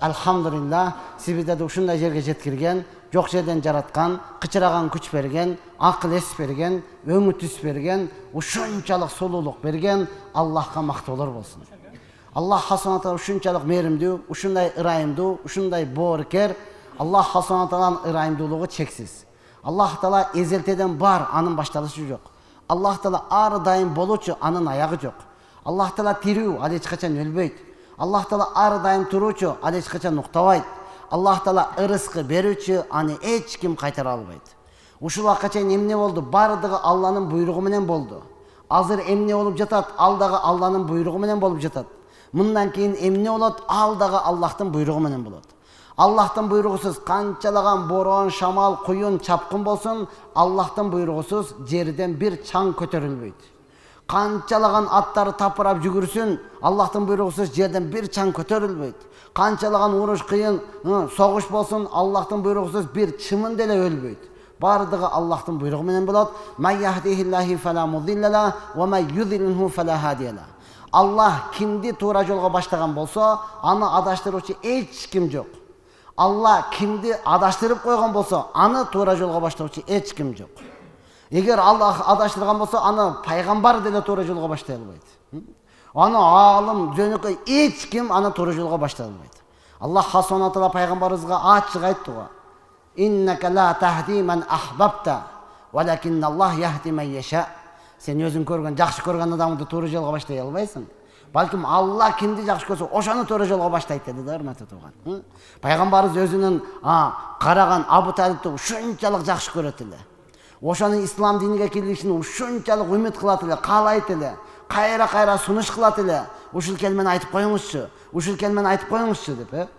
Elhamdülillah sizde de uşunday жерге жеткирген, жок жерден жараткан, кычыраган күч берген, акыл эс берген, өңүт түс берген, ушунчалык сулуулук берген Аллахка мактоолор болсун. Аллах Субхана Таала ушунчалык мээримдүү, ушундай ырайымдуу, ушундай бооркер. Аллах Субхана Тааланын ырайымдуулугу чексиз. Аллах Таала эзелтеден бар, анын башталышы жок. Аллах Таала ар дайым болуучу, анын аягы жок. Аллах Таала тирүү, ал эч качан өлбөйт. Аллах Таала ар дайым туруучу, ал эч качан уктабайт. Аллах Таала ырыскы берүүчү, аны эч ким кайтара албайт. Ушул убакка чейин эмне болду? Бардыгы Алланын буйругу менен болду. Азыр эмне болуп жатат? Ал дагы Алланын буйругу менен болуп жатат. Мындан кийин эмне болот? Ал дагы Аллахтын буйругу менен болот. Аллахтын буйругусуз канчалаган борон, шамал, куюн, чапкын болсун, Аллахтын буйругусуз жерден бир чаң көтөрүлбөйт. Канчалаган аттары тапырап жүгүрсүн, Аллахтын буйругусуз жерден бир чаң көтөрүлбөйт. Канчалаган уруш кыйын, согуш болсун, Аллахтын буйругусуз бир чымын деле өлбөйт. Бардыгы Аллахтын буйругу менен болот. Май яхдихиллахи фала мудилля ла ва май юдиллиху фала хадия ла. Аллах кимди туура жолго баштаган болсо, аны адаштыруучу эч ким жок. Аллах кимди адаштырып койгон болсо, аны туура жолго баштоочу эч ким жок. Эгер Аллах адаштырган болсо, аны пайгамбар деле туура жолго баштай албайт. Аны алым, жөнөкөй эч ким аны туура жолго баштай албайт. Аллах Субхана Таала пайгамбарыбызга ачык айттыга: "Иннака ла тахди ман ахбабта, валакинналлах яхди ман яша." Сен өзүң көргөн, жакшы көргөн адамды туура жолго баштай албайсың. Балким Аллах кимди жакшы көрсө, ошону туура жолго баштайт деди да, урматтуу тууган. Пайгамбарыбыз өзүнүн караган Абу Талибти ушунчалык жакшы көрөт эле. Ошонун ислам диниге киришин ушунчалык үмүт кылат эле, каалайт эле. Кайра сунуш кылат эле. Ушул келмени айтып коюңузчу, ушул келмени айтып коюңузчу деп,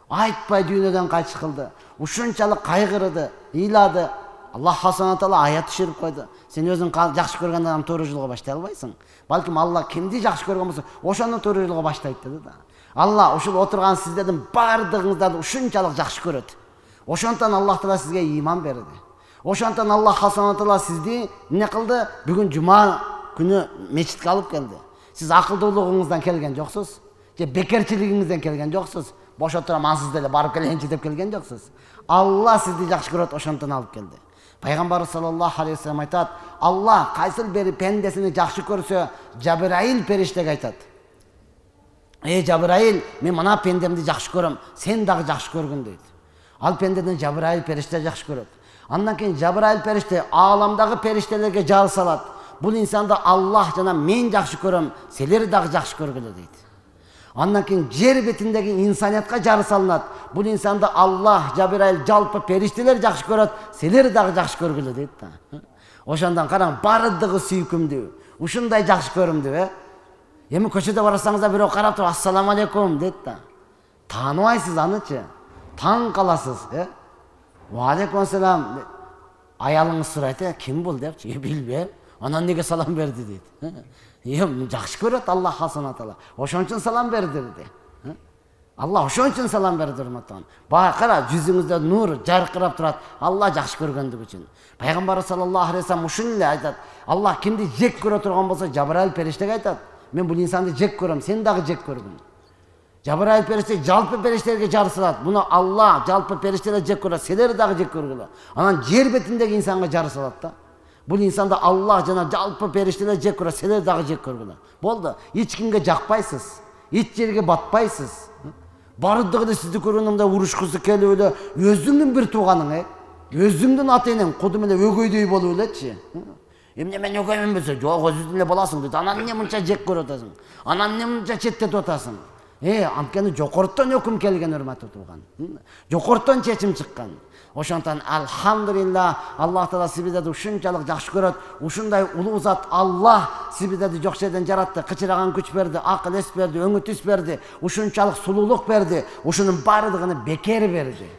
айтпай дүйнөдөн кайтыш кылды. Ушунчалык кайгырды, ыйлады. Аллах Субхана Таала аят түшүрүп койду. Сен өзүң жакшы көргөн адам туура жолго баштай албайсың. Балким Аллах кимди жакшы көргөн болсо, ошону туура жолго баштайт деди да. Аллах ушул отурган сиздердин бардыгыңыздарды ушунчалык жакшы көрөт. Ошондон Аллах Таала сизге ыйман берди. Ошондон Аллах Субхана Таала сизди эмне кылды? Бүгүн жума күнү мечитке алып келди. Сиз акылдуулугуңуздан келген жоксуз, же бекерчилигиңизден келген жоксуз, бош отурам ансыз деле барып келейинчи деп келген жоксуз. Аллах сизди жакшы көрөт, ошондон алып келди. Пайгамбар саллаллаху алейхи вассалам айтат: Аллах кайсыл бир пендесини жакшы көрсө, Жабраил периштеге айтат: "Эй Жабраил, мен мына пендемди жакшы көрөм, сен дагы жакшы көргүн" дейт. Ал пендеден Жабраил периште жакшы көрөт. Андан кийин Жабраил периште ааламдагы периштелерге жар салат: "Бул инсанды Аллах жана мен жакшы көрөм, силер дагы жакшы көргүлө" дейт. Андан кийин жер бетиндеги инсаниятка жар салынат: "Бул инсанды Аллах, Жабраил, жалпы периштелер жакшы көрөт, силер дагы жакшы көргүлө" дейт да. Ошондон караң, бардыгы сүйкүмдүү, ушундай жакшы көрүмдүү, Эми көчөдө барсаңыз да бирөө карап туруп "Ассаламу алейкум" дейт да. Тааныбайсыз анычы. Таң каласыз, "Ва алейкум ассалам." Аялыңыз сурайт: "Ким бул?" депчи. "Билбейм. Анан неге салам берди" дейт. Жакшы көрөт Аллах Субхана Таала. Ошон үчүн салам берди деди. Аллах ошон үчүн салам берди, урматтуу. Кара, жүзүңүздө нур жаркырап турат, Аллах жакшы көргөндүгү үчүн. Пайгамбар саллаллаху алейхи вассалам ушул эле айтат: "Аллах кимди жек көрө турган болсо, Жабраил периштеге айтат: "Мен бул инсанды жек көрөм, сен дагы жек көргүн." Жабраил периште жалпы периштерге жар салат: "Буну Аллах жалпы периштерге жек көрөт, силер дагы жек көргүлө." Анан жер бетиндеги инсанга жар салат да. Бул инсанды Аллах жана жалпы периштелер жек көрөт, силер дагы жек көргүлө. Болду. Эч кимге жакпайсыз, эч жерге батпайсыз. Бардыгы сизди көргөндө урушкусу келип эле, өзүңдүн бир тууганың, өзүңдүн ата-энең кудум эле өгөйдөй болуп элечи. Эмне мен өгөймүн болсо, жок, өзүң эле боласың дейт. Анан эмне мынча жек көрүп атасың? Анан эмне мынча четтетип атасың? Анткени жокорттон өкүм келген, урматтуу тууган. Жокорттон чечим чыккан. Ошондон алхамдулилlah, Аллах Таала сизди ушунчалык жакшы көрөт. Ушундай улуу зат Аллах сизди жок жерден жаратты, кычыраган күч берди, акыл эс берди, өңү түс берди, ушунчалык сулуулук берди. Ушунун бардыгын бекер берди.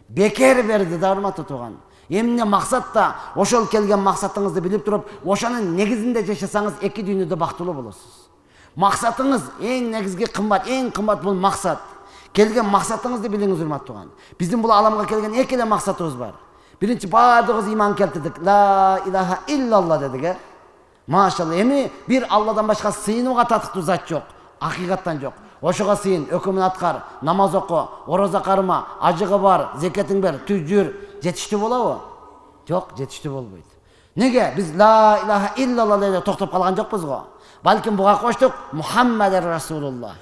Бекер берди да, урматтуу тууган. Эмне максатта, ошол келген максатыңызды билип туруп, ошонун негизинде жашасаңыз, эки дүйнөдө бактылуу болосуз. Максатыңыз эң негизги кымбат, эң кымбат бул максат. Келген максатыңызды билиңиз, урматтуу тууган. Биздин бул аламга келген эки эле максатыбыз бар. Биринчи, бардыгыбыз иман келтирдик. Ла илаха иллалла дедик, Машалла. Эми бир Алладан башка сыйынууга татыктуу зат жок, акыйкаттан жок. Ошого сыйын, өкүмүн аткар, намаз оку, ороза карма, ажыгы бар, зекетиң бер, түз жүр. Жетиштүү болобу? Жок, жетиштүү болбойт. Неге? Биз ла илаха иллаллах деп токтоп калган жокпуз го. Балким буга коштук Мухаммад Расулуллах.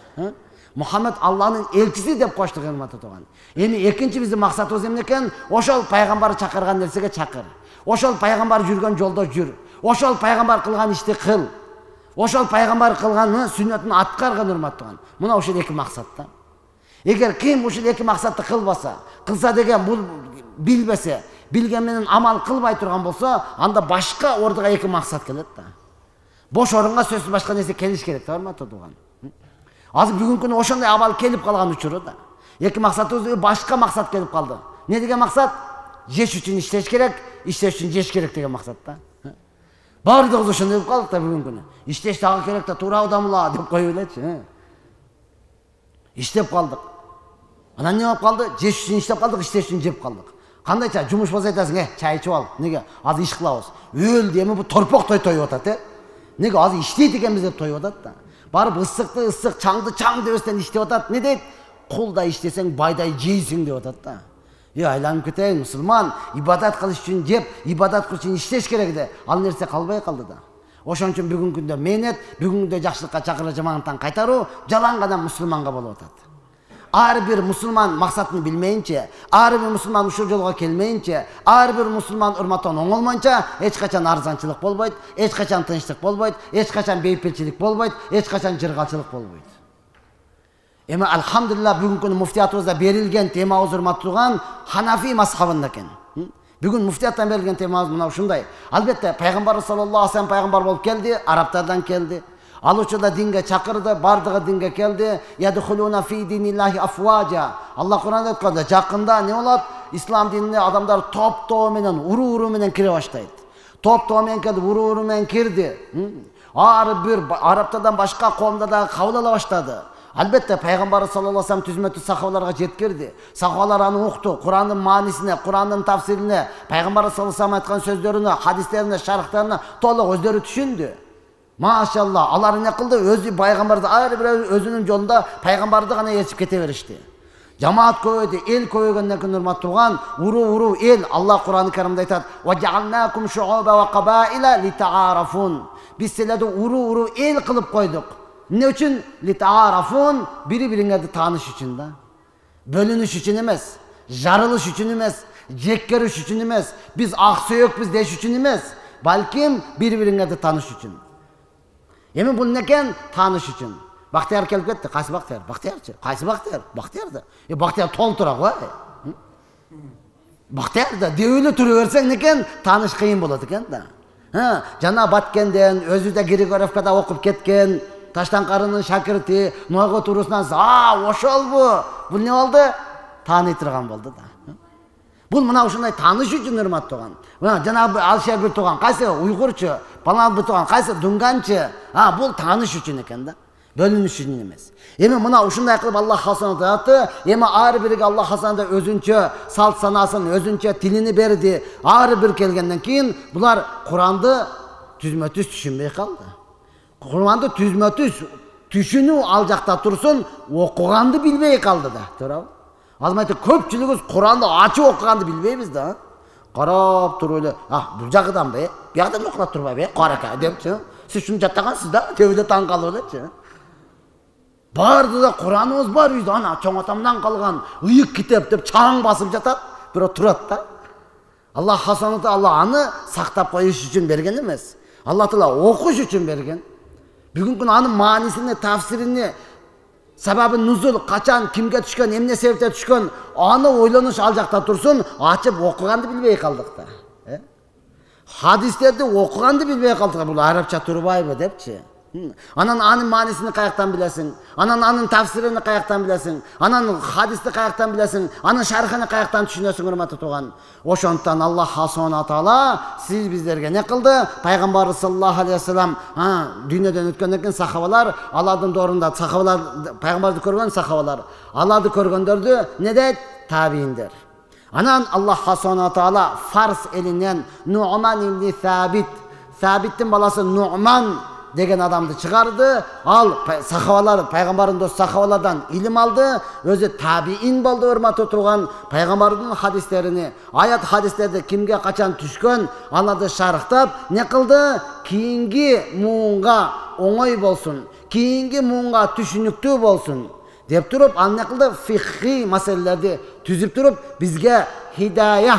Мухаммад Алланын элчиси деп коштук урматтуу тууган. Эми экинчи биздин максатыбыз эмне экен? Ошол пайгамбар чакырган нерсеге чакыр. Ошол пайгамбар жүргөн жолдо жүр. Ошол пайгамбар кылган ишти кыл. Ошол пайгамбар кылган сүннөтүн аткарган урматтуу тууган. Мына ошол эки максат да. Эгер ким ушул эки максатты кылбаса, кылса деген бул билбесе, билген менен амал кылбай турган болсо, анда башка ордуга эки максат келет да. Бош орунга сөзсүз башка нерсе келиш керек да, урматтуу тууган. Азыр бүгүнкү күнү ошондой абал келип калган учуру да. Эки максатыбыз башка максат келип калды. Не деген максат? Жеш үчүн иштеш керек, иштеш үчүн жеш керек деген максат да. Баардыгыбыз ошондой болуп калдык да бүгүнкү күнү. Иштеш дагы керек да, туура адамла деп коюп элечи. Иштеп калдык. Анан эмне болуп калды? Жеш үчүн иштеп калдык, иштеш үчүн жеп калдык. Кандайча жумуш болсо айтасың, чай ичип ал. Неге? Азыр иш кылабыз. Өлдү, эми бу торпок тойтоюп атат, Неге? Азыр иштейт экенбиз деп тоюп атат да. Барып ысыкты ысык, чаңды чаң дебестен иштеп атат. Не дейт? Кулдай иштесең байдай жейсиң деп атат да. Айланып кетейин, мусулман, ибадат кылыш үчүн жеп, ибадат кылыш үчүн иштеш керек да. Ал нерсе калбай калды да. Ошон үчүн бүгүнкү күндө менет, бүгүнкү күндө жакшылыкка чакырып жамандыктан кайтаруу жалаң гана мусулманга болуп атат. Ар бир мусулман максатын билмейинче, ар бир мусулман ушул жолго келмейинче, ар бир мусулман урматтан оңолмойнча эч качан арзанчылык болбойт, эч качан тынчтык болбойт, эч качан бейпилчилик болбойт, эч качан жыргалчылык болбойт. Эми алхамдулилlah бүгүнкү күнү муфтиятыбызда берилген темабыз урматтуу тууган Ханафи мазхабында экен. Бүгүн муфтияттан берилген темабыз мына ушундай. Албетте пайгамбар саллаллаху алейхи ва саллям пайгамбар болуп келди, арабтардан келди. Ал учурда динге чакырды, бардыгы динге келди. Ядхулуна фи диниллахи афважа. Алла Кур'анда айтканда, жакында не болот? Ислам динине адамдар топ-топ менен, уру-уру менен кире баштайт. Топ-топ менен келди, уру-уру менен кирди. Ар бир арабтардан башка коомда да кабыл ала баштады. Албетте пайгамбар саллаллаху алейхи ва саллям түзмөтү сахабаларга жеткирди. Сахабалар аны укту, Кур'андын маанисине, Кур'андын тафсирине, пайгамбар саллаллаху алейхи ва саллям айткан сөздөрүнө, хадистерине, шархтарына толук өздөрү түшүндү. Машалла, алар эмне кылды? Өзү пайгамбарды ар бир өзүнүн жолунда пайгамбарды гана ээрчип кете беришти. Жамаат көбөйдү, эл көбөйгөндөн кийин урматтуу тууган, уру эл, Аллах Кур'аны Каримде айтат: "Ва жаалнакум шууба ва кабаила литаарафун." Биз силерди уру эл кылып койдук. Эмне үчүн? Литаарафун, бири-бириңерди тааныш үчүн да. Бөлүнүш үчүн эмес, жарылыш үчүн эмес, жеккериш үчүн эмес, биз ак сөөкпүз деш үчүн эмес, балким бири-бириңерди тааныш үчүн. Эми бул некен? Тааныш үчүн. Бактияр келип кетти. Кайсы Бактияр? Бактиярчы? Кайсы Бактияр? Бактияр да. Бактияр толтура го. Бактияр да деп эле тура берсең некен? Тааныш кыйын болот экен да. Жана Баткенден, өзү да Григорьевкада окуп кеткен, Таштанкарынын шакирти, Нойго туурусунан ошолбу. Бул не болду? Тааный турган болду да. Бул мына ушундай тааныш үчүн урматтуу тууган. Мына жанагы Алшер бир тууган, кайсы уйгурчу, палан бир тууган, кайсы дунганчы. Бул тааныш үчүн экен да. Бөлүнүш үчүн эмес. Эми мына ушундай кылып Аллах хасанат атты. Эми ар бириге Аллах хасанада өзүнчө салт санасын, өзүнчө тилини берди. Ар бир келгенден кийин булар Куранды түзмө-түз түшүнбөй калды. Куранды түзмө-түз түшүнүү ал жакта турсун, окуганды билбей калды да. Туурабы? Азыр көпчүлүгүбүз Куранды ачып окуганды билбейбиз да. Карап туруп эле, бул жагыданбы? Бияктан окуп турбайбы? Карака депчи. Сиз шуну жаттагансыз да? Деп эле таң калып элечи. Бардыгы Кураныбыз бар үйдө, ана чоң атамдан калган ыйык китеп деп чаң басып жатат, бирок турат да. Аллах хасанаты Алла аны сактап коюш үчүн берген эмес. Алла Таала окуш үчүн берген. Бүгүнкү күнү анын маанисине, тафсирине, сабабын нузул, качан, кимге түшкөн, эмне себепте түшкөн, аны ойлонуш ал жакта турсун, ачып окуганды билбей калдык да. Хадистерди окуганды билбей калдык, бул арабча турбайбы депчи. Анан анын маанисин каяктан билесиң, анын тафсирин каяктан билесиң, анын хадисти каяктан билесиң, анын шархын каяктан түшүнөсүң, урматтуу тууган. Ошондон Аллах субхана таала сиз биздерге не кылды? Пайгамбар саллаллаху алейхи ва саллям дүйнөдөн өткөндөн кийин сахабалар, алардын доорунда сахабалар, пайгамбарды көргөн сахабалар, аларды көргөндөрдү не дейт? Табииндер. Анан Аллах субхана таала Фарс элинен Нуъман ибн Сабит, Сабиттин баласы Нуъман деген адамды чыгарды. Ал сахабалар, пайгамбардын дос сахабалардан илим алды. Өзү табиин болду, урматтуу турган. Пайгамбардын хадистерини, аят хадистерди кимге качан түшкөн, аларды шарыктап, не кылды? Кийинги муунга оңой болсун, кийинги муунга түшүнүктүү болсун деп туруп, ал не кылды? Фихи маселелерди түзүп туруп, бизге Хидая,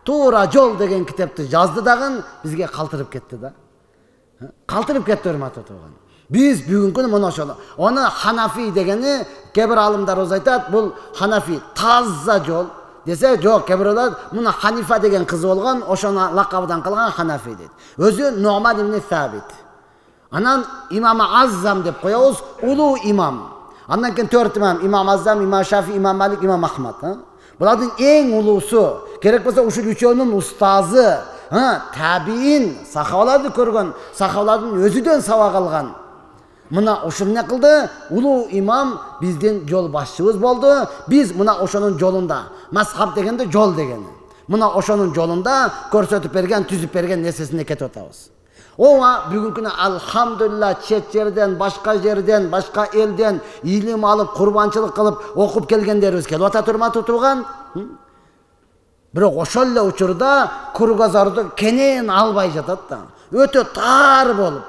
Туура жол деген китепти жазды дагы бизге калтырып кетти да. Калтырып кетти, урматтуу турган. Biz бүгүнкү күнү мына ошол. Оны Ханафи дегени кебир алымдар өз айтат, бул Ханафи таза жол десе, жок, кебирлер мына Ханифа деген кызы болгон, ошону лакабыдан калган Ханафи дейт. Өзү Нуъман ибн Сабит. Анан имам Аззам деп коебуз, улуу имам. Андан кийин 4 имам, имам Аззам, имам Шафи, имам Малик, имам Ахмад. Булардын эң улуусу, керек болсо ушул үчөөнүн устазы, табиин, сахабаларды көргөн, сахабалардын өзүдөн сабак алган. Мына ошол не кылды? Улуу имам биздин жол башчыбыз болду. Биз мына ошонун жолунда, мазхаб дегенде жол дегени. Мына ошонун жолунда көрсөтүп берген, түзүп берген нерсесине кетип атабыз. Ооба бүгүнкү күнү алхамдулилла чет жерден, башка элден илим алып, курбанчылык кылып, окуп келгендерибиз келип атат, урматтуу турган. Бирок ошол эле учурда кургазарды кенен албай жатат да. Өтө тар болуп,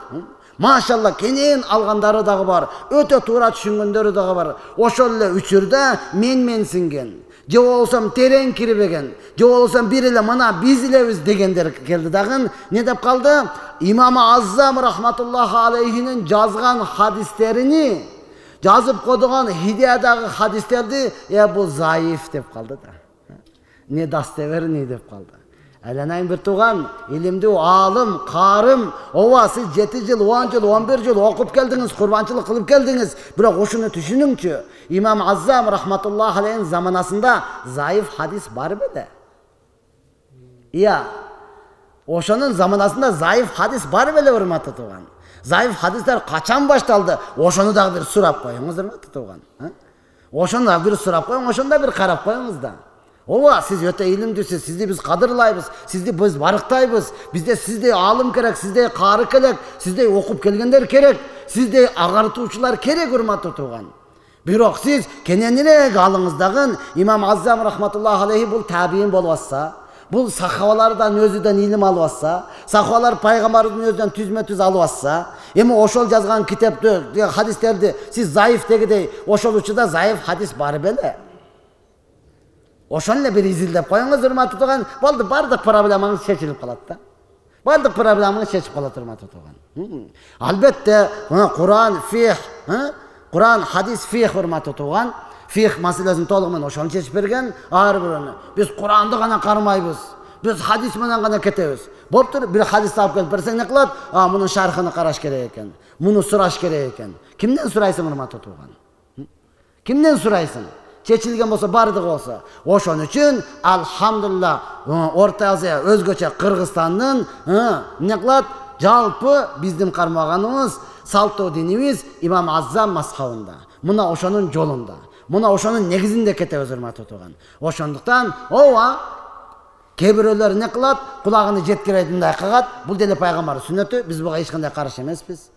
машалла кенен алгандары дагы бар, өтө туура түшүнгөндөрү дагы бар. Ошол эле учурда менсинген, же болсом терең кирбеген, же болсом бир эле мына биз элебиз дегендер келди дагы. Не деп калды? Имам Аззам рахматуллахи алейхинин жазган хадистерини жазып койгон Хидаядагы хадистерди бул заиф деп калды да. Не достоверный деп калды. Айlanayın bir tuğan, ilimdi alım, karım, ova siz 7 yıl, 10 yıl, 11 yıl okup geldiniz, kurbançılık kılıp geldiniz. Bırak oşunu düşününçü, İmam Azzam rahmatullahi aleyhin zamanasında zayıf hadis var mı de? Ya, oşunun zamanasında zayıf hadis var mı de hürmetli tuğan? Zayıf hadisler kaçan baştaldı? Oşunu da bir surap koyunuz hürmetli tuğan. Oşunu da bir surap koyun, oşunu da bir karap koyunuz da. Ова, сиз өтө илимдүүсүз, сизди биз кадырлайбыз, сизди биз барыктайбыз. Бизде сиздей алым керек, сиздей кары керек, сиздей окуп келгендер керек, сиздей агартуучулар керек, урматтуу турган. Бирок сиз кененирээк алыңыз дагы Имам Аззам рахматуллахи алейхи бул табиин болуп атса, бул сахабалардан өзүдөн илим алып атса, сахабалар пайгамбардын өзүнөн түзмө-түз алып атса, эми ошол жазган китепти, хадистерди сиз заиф дегидей, ошол учурда заиф хадис бар беле? Ошон эле бир изилдеп коюңуз, урматтуу турган. Болду, бардык проблемаңыз чечилип калат да. Бардык проблемаңыз чечип калат, урматтуу турган. Албетте, Куран, фих, Куран, хадис, фих, урматтуу турган. Фих маселесин толугу менен ошону чечип берген. Ар бирөөнү. Биз Куранды гана кармайбыз. Биз хадис менен гана кетебиз. Болуптур, бир хадис алып келип берсең не кылат? Мунун шархын караш керек экен. Муну сураш керек экен. Кимден сурайсың, урматтуу турган? Кимден сурайсың? Чечилген болса, бардыгы болса. Ошон үчүн алхамдулилла Орто Азия өзгөчө Кыргызстандын эмне кылат? Жалпы биздин кармаганыбыз, салттуу динибиз Имам Аззам мазхабында. Мына ошонун жолунда. Мына ошонун негизинде кетебиз, урматтуу турган. Ошондуктан ооба кээ-бирөөлөр эмне кылат? Кулагын жеткирейдиндай кагат. Бул деле пайгамбар сүннөтү, биз буга эч кандай каршы эмеспиз.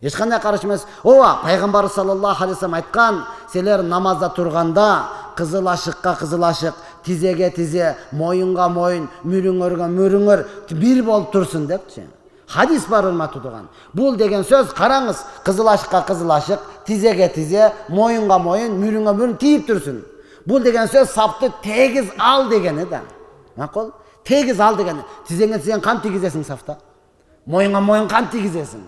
Эч кандай каршы эмес. Ооба, пайгамбар саллаллаху алейхи вассалам айткан, силер намазда турганда кызыл ашыкка кызыл ашык, тизеге тизе, моюнга моюн, мүрүңөргө мүрүңөр бир болуп турсун депчи. Хадис бар, урматтуу турган. Бул деген сөз, караңыз, кызыл ашыкка кызыл ашык, тизеге тизе, моюнга моюн, мүрүңгө мүрүн тийип турсун. Бул деген сөз сапты тегиз ал дегени да. Макул? Тегиз ал дегени. Тизеңе тизең кам тийгизесиң сафта? Моюнга моюн кам тийгизесиң?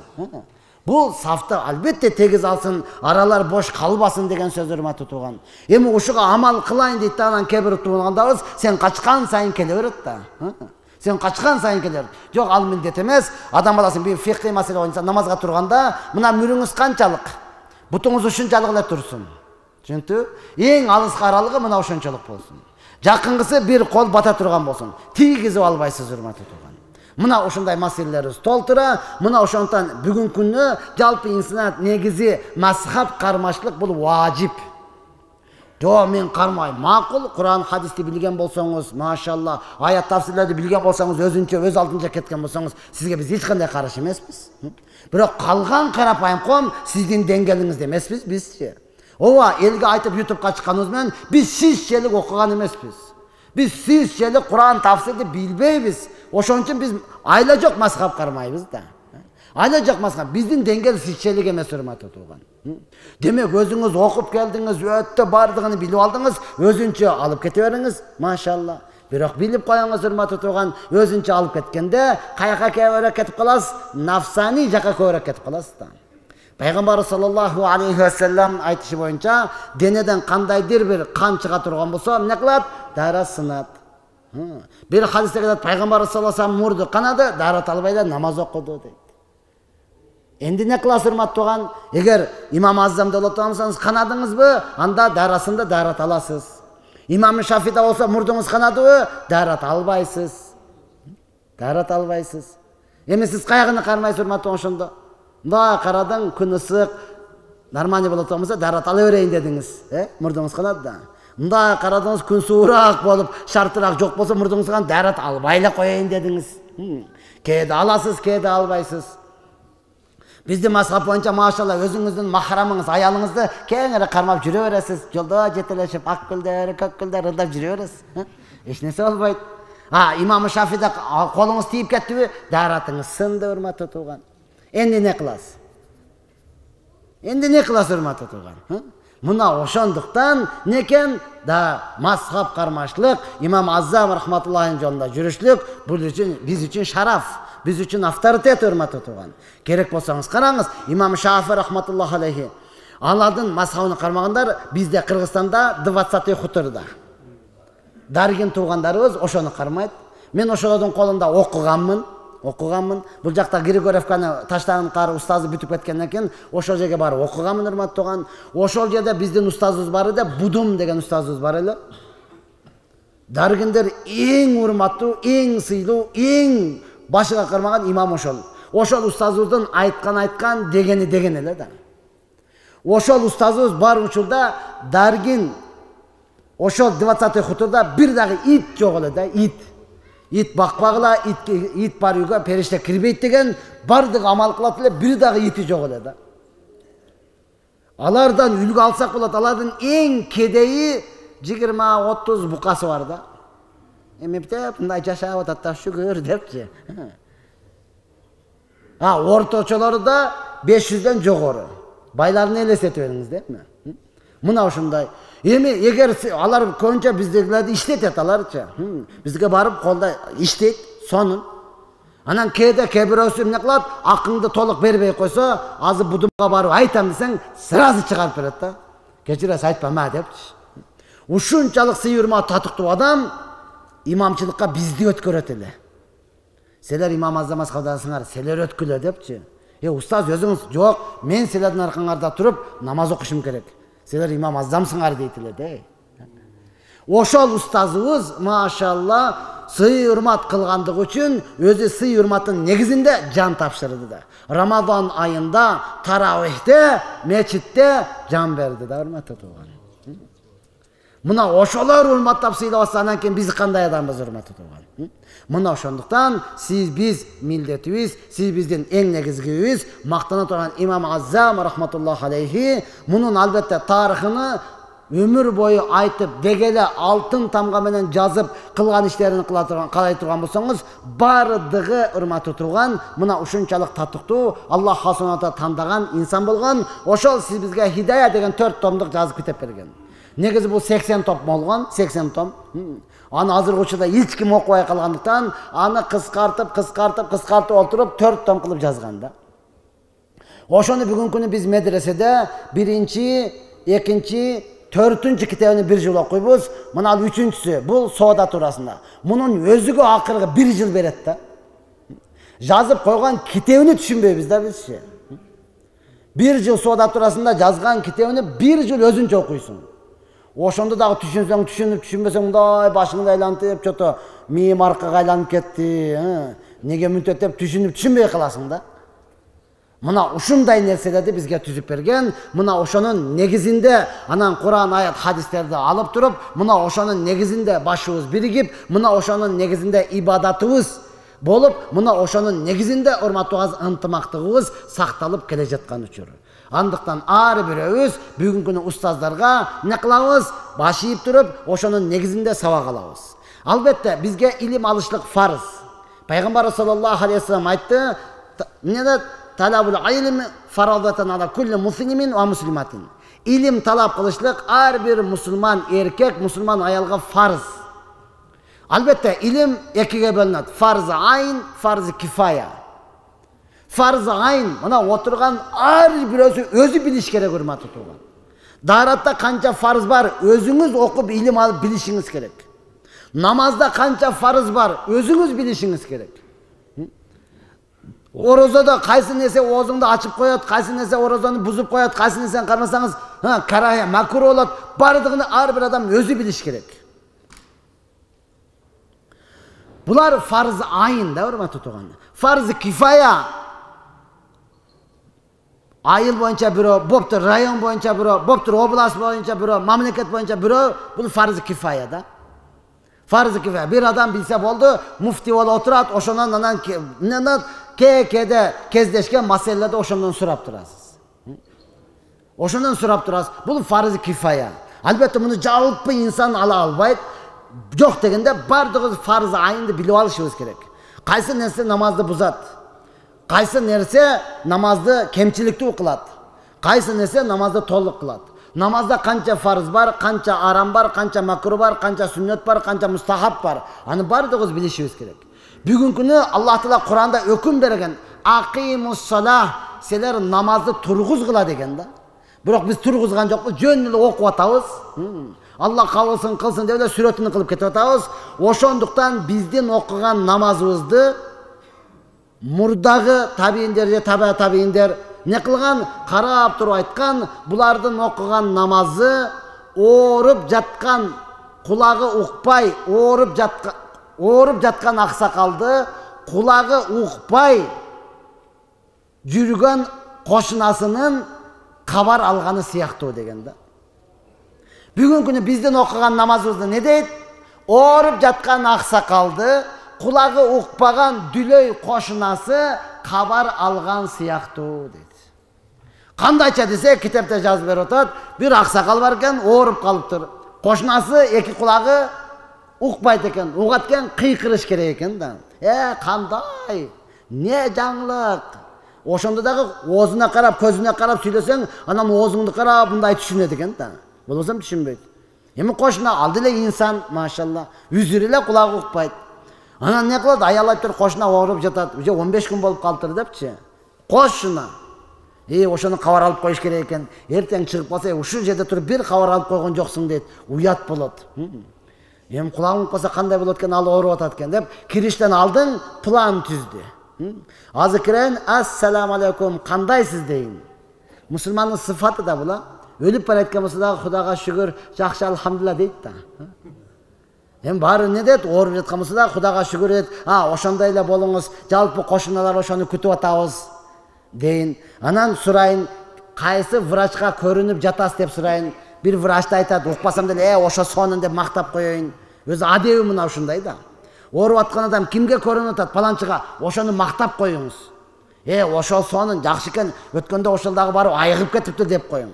Бул сафты албетте тегиз алсын, аралар бош калбасын деген сөз, урматтуу турган. Эми ушуга амал кылайын дейт да, анан кээ-бир туугандабыз, сен качкан сайын келе берет да. Сен качкан сайын келе берет. Жок, ал милдет эмес. Адам баласын бир фикый маселе боюнча намазга турганда, мына мүрүңүз канчалык? Бутуңуз ушунчалык эле турсун. Түшүнүптү? Эң алыска аралыгы мына ошончолук болсун. Жакынгысы бир кол бата турган болсун. Тийгизип албайсыз, урматтуу турган. Мына ошондой маселелерибиз толтура. Мына ошондон бүгүнкү күндө жалпы инсанат негизи мазхаб кармашлык бул важип. Yo, men кармайм. Макул, Куран, хадисти билген болсоңуз, машалла, аят тафсирлерди билген болсоңуз, өзүнчө, өз алдынча кеткен болсоңуз, сизге биз эч кандай каршы эмеспиз. Бирок калган карапайым ком сиздин деңгээлиңизде эмеспиз бизчи. Ооба, элге айтып ютубка чыкканыбыз менен биз сизчелик окуган эмеспиз. Биз сизчелик Куран тафсирди билбейбиз. Ошон үчүн биз айла жок мазхаб кармайбыз да. Айла жок мазхаб, биздин деңгээл сизчелик эмес, урматтуу тууган. Демек өзүңүз окуп келдиңиз, өтө бардыгын билип алдыңыз, өзүнчө алып кете бериңиз, машалла. Бирок билип коюңуз, урматтуу тууган, өзүнчө алып кеткенде каяка көбүрөөк кетип каласыз, нафсани жака көбүрөөк кетип каласыз да. Пайгамбар саллаллаху алейхи ва саллям айтышы боюнча, денеден кандайдыр бир кан чыга турган болсо, эмне кылат? Дара сынат. Бир хадисте айтат, пайгамбар саллаллаху алейхи ва саллям мурду канады, дара албай эле намаз окуду дейт. Энди не кыласыз, урматтуу тууган? Эгер имам Азамда болот болсоңуз, канадыңызбы, анда дарасында дарат аласыз. Имам Шафида болсо, мурдуңуз канадыбы, дарат албайсыз. Дарат албайсыз. Эми сиз каягыны кармайсыз, урматтуу ошондо? Мындай карадың, күн ысык, нормальный болот болсо, дарат ала берейин дедиңиз, мурдуңуз канат да. Мындай карадыңыз, күн суураак болуп, шартыраак жок болсо, мурдуңуз канат, дарат албай эле коеюн дедиңиз. Кээде аласыз, кээде албайсыз. Биздин мазхаб боюнча, машалла, өзүңүздүн махрамыңыз, аялыңызды кеңири кармап жүрө бересиз. Жолдо жетелешип, ак гүлдөр, көк гүлдөр ырдап жүрө бересиз. Эч нерсе болбойт. Имам Шафида колуңуз тийип кеттиби, даратыңыз сынды, урматтуу тууган. Энди не кыласыз? Энди не кыласыз, урматтуу тууган? Мына ошондуктан некен да мазхаб кармашлык, имам Азам рахматуллахин жолунда жүрүшлүк бул үчүн биз үчүн шараф, биз үчүн авторитет, урматтуу тууган. Керек болсоңуз караңыз, имам Шафи рахматуллахи алейхи. Алардын мазхабын кармагандар бизде Кыргызстанда 20 хуторда. Даргин туугандарыбыз ошону кармайт. Мен ошолордун колунда окуганмын. Бул жакта Григорьевканы таштаган кар устазы бүтүп кеткенден кийин ошол жерге барып окуганмын, урматтуу тууган. Ошол жерде биздин устазыбыз бар эле, Будум деген устазыбыз бар эле. Даргиндер эң урматтуу, эң сыйлуу, эң башыга кармаган имам ошол. Ошол устазыбыздын айткан дегени деген эле да. Ошол устазыбыз бар учурда Даргин ошол 20 хуторда бир дагы ит жок эле да, ит. Ит бакпагыла, ит бар үйгө периште кирбейт деген бардык амал кылат эле, бир дагы ити жок эле да. Алардан үлгү алсак болот, алардын эң кедейи 20-30 букасы бар да. Эмептеп мындай жашап атат да, шүгүр депчи. Орточолору да 500дөн жогору. Байларын элестетип бериңиз депми? Мына ушундай. Эми эгер алар көбүнчө биздегилерди иштетет аларчы. Бизге барып колда иштейт, сонун. Анан кээде кебирөөсү эмне кылат? Акыңды толук бербей койсо, азыр Будумга барып айтам десең, сразу чыгарып берет да. Кечиресиз, айтпама депчи. Ушунчалык сый-урмат татыктуу адам имамчылыкка бизди өткөрөт эле. Силер имам Азам мазхабдасыңар, силер өткүлө депчи. Устаз өзүңүз, жок, мен силердин аркаңарда туруп намаз окушум керек. Силер имам Азамсыңар дейт эле да. Ошол устазыбыз, машалла, сый-урмат кылгандыгы үчүн өзү сый-урматтын негизинде жан тапшырды да. Рамазан айында, таравихте, мечитте жан берди да, урматтуу тууган. Мына ошолор урматтап сыйлабаса, анан кийин биз кандай адамбыз, урматтуу тууган? Мына ошондуктан биз милдетибиз, сиз биздин эң негизгибиз, мактана турган имам Азам рахматуллахи алейхи, мунун албетте тарыхыны өмүр бою айтып, дегеле алтын тамга менен жазып, кылган иштерин калай турган болсоңуз, бардыгы, урматтуу тууган, мына ушунчалык татыктуу, Аллах субханаху тандаган инсан болгон. Ошол сиз бизге Хидая деген 4 томдук жазып китеп берген. Негизи бул 80 том болгон, 80 том. Аны азыркы учурда эч ким окубай калгандыктан, аны кыскартып олтуруп 4 том кылып жазган да. Ошону бүгүнкү күнү биз медреседе 1-чи, 2-чи, 4-чү китебин бир жыл окуйбуз. Мына 3-чүсү бул соода туурасында. Мунун өзүгө акыркы 1 жыл берет да. Жазып койгон китебини түшүнбөйбүз да бизчи. 1 жыл соода туурасында жазган китебини 1 жыл өзүнчө окуйсуң. Ошондо дагы түшүнсөң, түшүнбөсөң, мындай башыңды айлантып, чото мээм аркага айланып кетти. Неге мынтет деп түшүнбөй каласың да. Мына ушундай нерселерди бизге түзүп берген. Мына ошонун негизинде анан Куран, аят, хадистерди алып туруп, мына ошонун негизинде башыбыз биригип, мына ошонун негизинде ибадатыбыз болуп, мына ошонун негизинде урматтуу ынтымактыгыбыз сакталып келе жаткан учур. Андыктан ар бирөөбүз бүгүнкү күнү устаздарга не кылабыз? Баш ийип туруп, ошонун негизинде сабак алабыз. Албетте бизге илим алышлык фарз. Пайгамбар саллаллаху алейхи вассалам айтты: "Неде талабул илм фарадатан ала кулли муслимин ва муслиматин." Илим талап кылышлык ар бир мусулман эркек, мусулман аялга фарз. Албетте илим экиге бөлүнөт: фарз айн, фарз кифая. Фарз айн, мына отурган ар бирөөсү өзү билиш керек, урматтуу тууган. Daaratта канча фарз бар, өзүңүз окуп илим алып билишиңиз керек. Намазда канча фарз бар, өзүңүз билишиңиз керек. Орозада кайсы нерсе оозуңду ачып коет, кайсы нерсе орозаны бузуп коет, кайсы нерсени кармасаңыз карая, макруh болот, бардыгын ар бир адам өзү билиш керек. Булар фарз айын да, урматтуу тууган. Фарз кифая. Айыл боюнча бирөө, боптур район боюнча бирөө, боптур область боюнча бирөө, мамлекет боюнча бирөө, бул фарз кифая да. Фарз кифая. Bir adam bilse boldu, mufti болуп отурат, ошонун анан кээде кездешкен маселелерди ошондон сурап турасыз. Ошондон сурап турасыз. Бул фарз кифая. Албетте муну жалпы инсан ала албайт. Жок дегенде бардыгыбыз фарз айынды билип алышыбыз керек. Кайсы нерсе намазды бузат? Кайсы нерсе намазды кемчиликтүү кылат? Кайсы нерсе намазды толук кылат? Намазда канча фарз бар, канча арам бар, канча макруh бар, канча сүннөт бар, канча мустахаб бар. Аны бардыгыбыз билишибиз керек. Бүгүнкү күнү Аллах Таала Куранда өкүм берген: "Акимус салах", силер намазды тургузгула деген да. Бирок биз тургузган жокпуз, жөн эле окуп атабыз. Аллах кабылсын кылсын деп эле сүрөтүн кылып кетип атабыз. Ошондуктан биздин окуган намазыбызды мурдагы табииндер же табииндер не кылган? Карап туруп айткан, булардын окуган намазы ооруп жаткан, кулагы укпай, ооруп жаткан аксакалды кулагы укпай жүргөн кошунасынын кабар алганы сыяктуу деген да. Бүгүнкү күнү биздин окуган намазыбызды не дейт? Ооруп жаткан аксакалды кулагы укпаган дүлөй кошунасы кабар алган сыяктуу дейт. Кандайча десе китепте жазып берип атат, бир аксакал бар экен, ооруп калыптыр. Кошунасы эки кулагы укпайт экен, угат экен, кыйкырыш керек экен да. Кандай? Не жаңылык? Ошондо дагы оозуна карап, көзүнө карап сүйлөсөң, анан оозуңду карап мындай түшүнөт экен да. Болбосо түшүнбөйт. Эми кошуна ал деле инсан, машалла, үзүр эле кулагы укпайт. Анан не кылат? Аял айтып кошуна ооруп жатат. Уже 15 күн болуп калыптыр депчи. Кошуна. Ошону кабар алып коюш керек экен. Эртең чыгып калса, ушул жерде туруп бир кабар алып койгон жоксуң дейт. Уят болот. Эми кулагың укпаса кандай болот экен, ал ооруп атат экен деп, кириштен алдың план түздү. Азыр кирен, ассаламу алейкум, кандайсыз дейин. Мусулмандын сыфаты да була. Өлүп бараткан болсо дагы Кудайга шүгүр, жакшы, алхамдулилла дейт да. Эми баары не дейт? Ооруп жаткан болсо да Кудайга шүгүр дейт. Ошондой эле болуңуз, жалпы кошуналар ошону күтүп атабыз дейин. Анан сурайын, кайсы врачка көрүнүп жатасыз деп сурайын. Бир врачта айтат, укпасам деле, ошо сонун деп мактап коеюн. Өзү адеби мына ушундай да. Ооруп аткан адам кимге көрүнүп атат? Паланчыга, ошону мактап коюңуз. Ошол сонун, жакшы экен, өткөндө ошол дагы барып айыгып кетиптир деп коюң.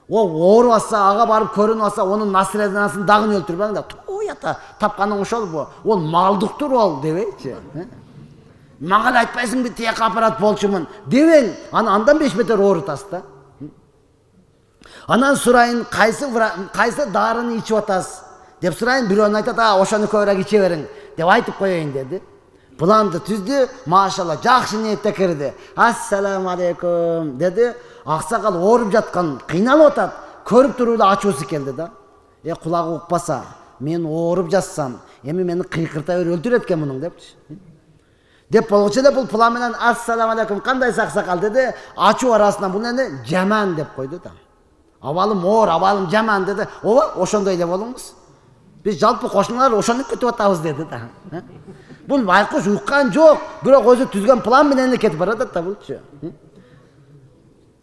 Ол ооруп атса, ага барып көрүнүп атса, онун наследиясын дагы өлтүрбөң да. Туята, тапканың ошолбу? Ол малдыктыр ол дебейчи. Мага эле айтпайсыңбы, тияк аппарат болчумун дебең, андан 5 метр оорутасыз да. Анан сурайын, кайсы дарыны ичип атасыз деп сурайын, бирөөнү айтат, ошону көбүрөөк иче бериң деп айтып коеюн деди. Планды түздү, машалла, жакшы ниетте кирди. Ассаламу алейкум деди. Аксакал ооруп жаткан, кыйналып атат. Көрүп туруп эле ачуусу келди да. Кулагы укпаса, мен ооруп жатсам, эми мени кыйкырта берип өлтүрөт экен мунун депчи. Деп болгочу эле бул план менен ассаламу алейкум, кандайсыз аксакал деди. Ачуу арасынан бул эми жаман деп койду да. Абалым оор, абалым жаман деди. Ошондой эле болуңуз. Биз жалпы кошуналар ошону күтүп атабыз деди да. Бул байкуш уккан жок, бирок өзү түзгөн план менен эле кетип баратат да булчу.